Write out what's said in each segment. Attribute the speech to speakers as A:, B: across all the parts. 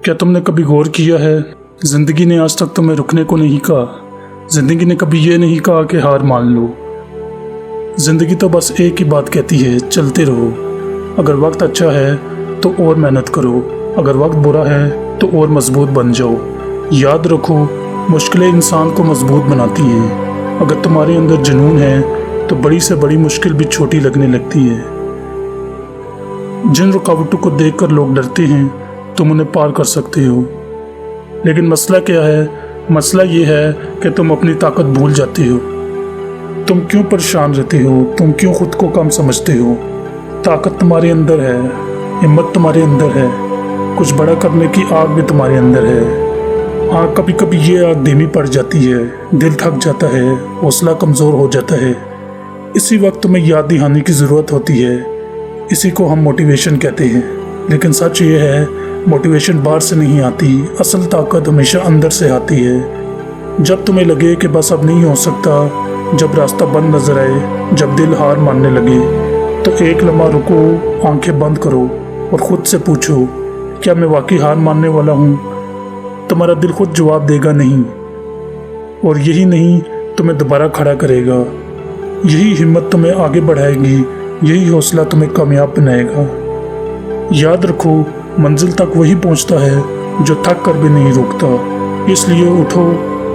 A: क्या तुमने कभी गौर किया है, ज़िंदगी ने आज तक तुम्हें रुकने को नहीं कहा। ज़िंदगी ने कभी ये नहीं कहा कि हार मान लो। ज़िंदगी तो बस एक ही बात कहती है, चलते रहो। अगर वक्त अच्छा है तो और मेहनत करो, अगर वक्त बुरा है तो और मजबूत बन जाओ। याद रखो, मुश्किलें इंसान को मजबूत बनाती हैं। अगर तुम्हारे अंदर जुनून है तो बड़ी से बड़ी मुश्किल भी छोटी लगने लगती है। जिन रुकावटों को देखकर लोग डरते हैं, तुम उन्हें पार कर सकते हो। लेकिन मसला क्या है? मसला ये है कि तुम अपनी ताकत भूल जाते हो। तुम क्यों परेशान रहते हो? तुम क्यों खुद को कम समझते हो? ताकत तुम्हारे अंदर है, हिम्मत तुम्हारे अंदर है, कुछ बड़ा करने की आग भी तुम्हारे अंदर है। हाँ, कभी कभी ये आग धीमी पड़ जाती है, दिल थक जाता है, हौसला कमज़ोर हो जाता है। इसी वक्त तुम्हें याद दिलाने की ज़रूरत होती है। इसी को हम मोटिवेशन कहते हैं। लेकिन सच ये है, मोटिवेशन बाहर से नहीं आती, असल ताकत हमेशा अंदर से आती है। जब तुम्हें लगे कि बस अब नहीं हो सकता, जब रास्ता बंद नजर आए, जब दिल हार मानने लगे, तो एक लम्हा रुको, आंखें बंद करो और ख़ुद से पूछो, क्या मैं वाकई हार मानने वाला हूँ? तुम्हारा दिल खुद जवाब देगा नहीं, और यही नहीं तुम्हें दोबारा खड़ा करेगा। यही हिम्मत तुम्हें आगे बढ़ाएगी, यही हौसला तुम्हें कामयाब बनाएगा। याद रखो, मंजिल तक वही पहुंचता है जो थक कर भी नहीं रुकता। इसलिए उठो,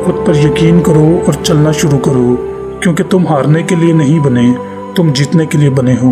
A: खुद पर यकीन करो और चलना शुरू करो, क्योंकि तुम हारने के लिए नहीं बने, तुम जीतने के लिए बने हो।